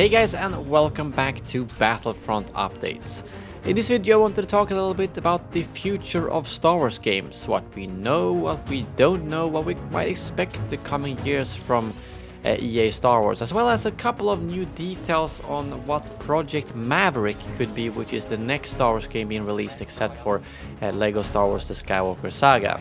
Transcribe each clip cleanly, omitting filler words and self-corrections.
Hey guys, and welcome back to Battlefront Updates. In this video I wanted to talk a little bit about the future of Star Wars games, what we know, what we don't know, what we might expect the coming years from EA Star Wars, as well as a couple of new details on what Project Maverick could be, which is the next Star Wars game being released except for LEGO Star Wars The Skywalker Saga.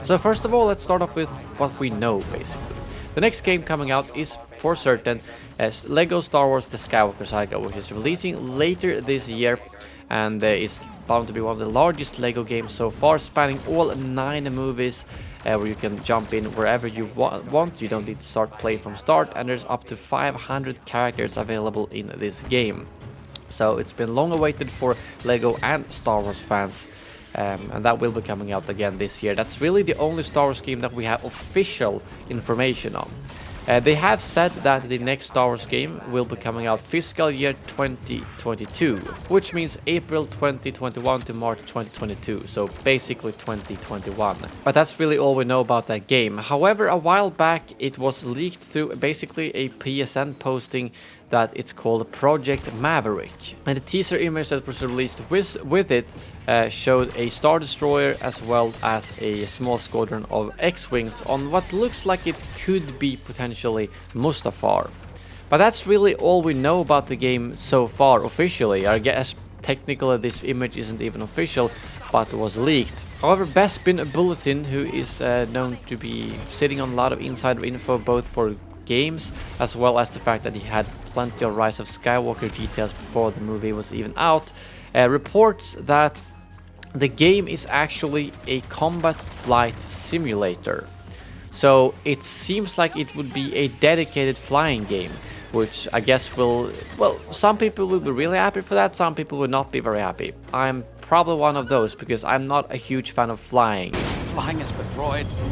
So first of all, let's start off with what we know basically. The next game coming out is for certain as LEGO Star Wars The Skywalker Saga, which is releasing later this year and is bound to be one of the largest LEGO games so far, spanning all 9 movies where you can jump in wherever you want. You don't need to start playing from start, and there's up to 500 characters available in this game. So it's been long awaited for LEGO and Star Wars fans. And that will be coming out again this year. That's really the only Star Wars game that we have official information on. They have said that the next Star Wars game will be coming out fiscal year 2022, which means April 2021 to March 2022, so basically 2021. But that's really all we know about that game. However, a while back it was leaked through basically a PSN posting that it's called Project Maverick. And the teaser image that was released with it showed a Star Destroyer as well as a small squadron of X-Wings on what looks like it could be potentially Mustafar. But that's really all we know about the game so far officially. I guess technically this image isn't even official, but was leaked. However, Bespin Bulletin, who is known to be sitting on a lot of insider info both for games as well as the fact that he had plenty of Rise of Skywalker details before the movie was even out, reports that the game is actually a combat flight simulator. So it seems like it would be a dedicated flying game, which I guess will, well, some people will be really happy for that, some people will not be very happy. I'm probably one of those because I'm not a huge fan of flying. Flying is for droids.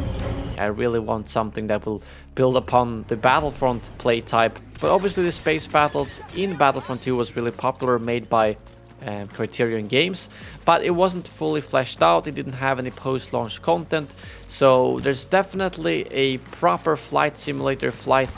I really want something that will build upon the Battlefront play type, but obviously the space battles in Battlefront 2 was really popular, made by Criterion Games, but it wasn't fully fleshed out, it didn't have any post-launch content, so there's definitely a proper flight simulator flight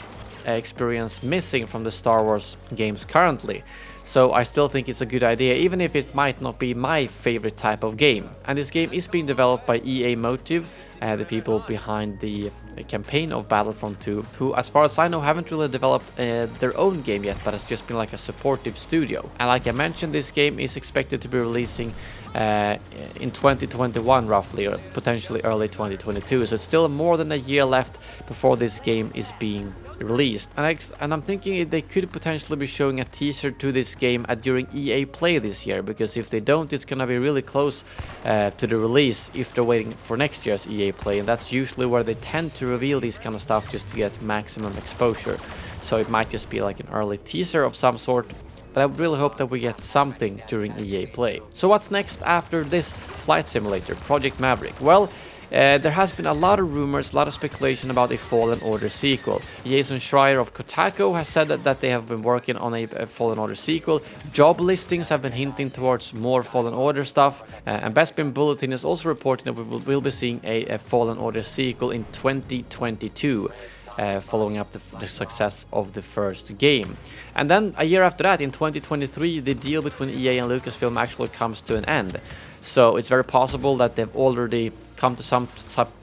experience missing from the Star Wars games currently. So I still think it's a good idea, even if it might not be my favorite type of game. And this game is being developed by EA Motive, the people behind the campaign of Battlefront 2, who, as far as I know, haven't really developed their own game yet, but has just been like a supportive studio. And like I mentioned, this game is expected to be releasing in 2021 roughly, or potentially early 2022. So it's still more than a year left before this game is being released, and I'm thinking they could potentially be showing a teaser to this game during EA Play this year, because if they don't, it's gonna be really close to the release if they're waiting for next year's EA Play, and that's usually where they tend to reveal these kind of stuff just to get maximum exposure. So it might just be like an early teaser of some sort, but I would really hope that we get something during EA Play. So what's next after this flight simulator, Project Maverick? Well, there has been a lot of rumors, a lot of speculation about a Fallen Order sequel. Jason Schreier of Kotaku has said that they have been working on a Fallen Order sequel. Job listings have been hinting towards more Fallen Order stuff. And Bespin Bulletin is also reporting that we'll be seeing a Fallen Order sequel in 2022. Following up the success of the first game. And then a year after that, in 2023, the deal between EA and Lucasfilm actually comes to an end. So it's very possible that they've already come to some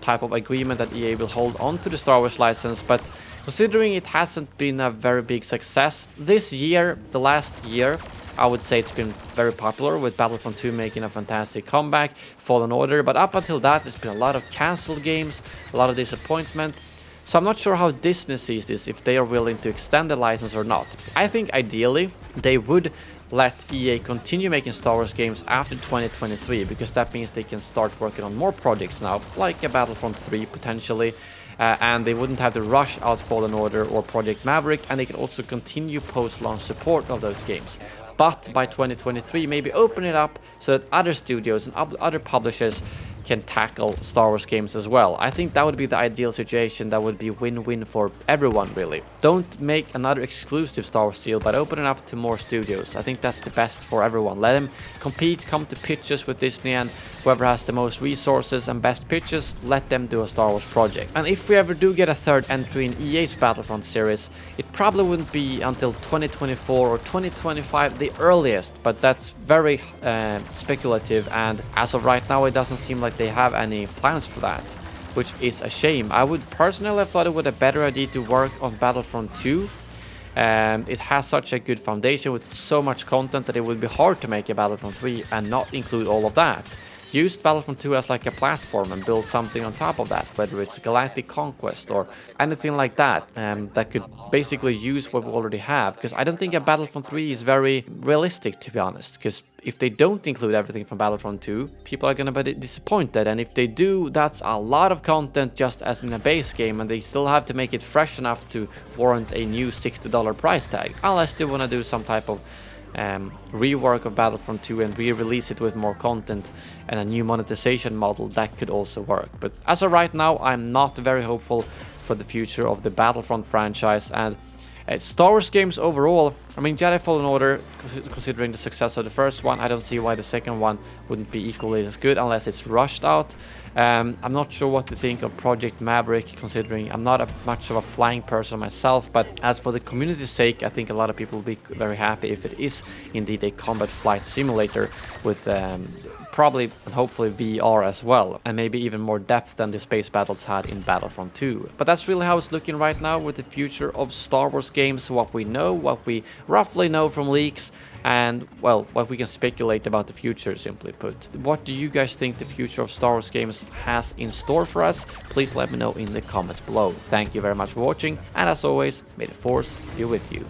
type of agreement that EA will hold on to the Star Wars license, but considering it hasn't been a very big success this year, the last year, I would say it's been very popular, with Battlefront 2 making a fantastic comeback, Fallen Order, but up until that there's been a lot of cancelled games, a lot of disappointment. So I'm not sure how Disney sees this, if they are willing to extend the license or not. I think ideally they would let EA continue making Star Wars games after 2023, because that means they can start working on more projects now, like a Battlefront 3 potentially, and they wouldn't have to rush out Fallen Order or Project Maverick, and they can also continue post-launch support of those games. But by 2023, maybe open it up so that other studios and other publishers can tackle Star Wars games as well. I think that would be the ideal situation. That would be win-win for everyone, really. Don't make another exclusive Star Wars deal, but open it up to more studios. I think that's the best for everyone. Let them compete, come to pitches with Disney, and whoever has the most resources and best pitches, let them do a Star Wars project. And if we ever do get a third entry in EA's Battlefront series, it probably wouldn't be until 2024 or 2025 the earliest, but that's very speculative, and as of right now it doesn't seem like they have any plans for that, which is a shame. I would personally have thought it would be a better idea to work on Battlefront 2. It has such a good foundation with so much content that it would be hard to make a Battlefront 3 and not include all of that. Use Battlefront 2 as like a platform and build something on top of that, whether it's Galactic Conquest or anything like that, that could basically use what we already have, because I don't think a Battlefront 3 is very realistic, to be honest, because if they don't include everything from Battlefront 2, people are gonna be disappointed, and if they do, that's a lot of content just as in a base game, and they still have to make it fresh enough to warrant a new $60 price tag, unless they want to do some type of rework of Battlefront 2 and re-release it with more content and a new monetization model. That could also work. But as of right now, I'm not very hopeful for the future of the Battlefront franchise, and Star Wars games overall. I mean, Jedi Fallen Order, considering the success of the first one, I don't see why the second one wouldn't be equally as good unless it's rushed out. I'm not sure what to think of Project Maverick, considering I'm not much of a flying person myself, but as for the community's sake, I think a lot of people will be very happy if it is indeed a combat flight simulator with probably and hopefully VR as well, and maybe even more depth than the space battles had in Battlefront 2. But that's really how it's looking right now with the future of Star Wars games, what we know, what we roughly know from leaks, and, well, what we can speculate about the future, simply put. What do you guys think the future of Star Wars games has in store for us? Please let me know in the comments below. Thank you very much for watching, and as always, may the Force be with you.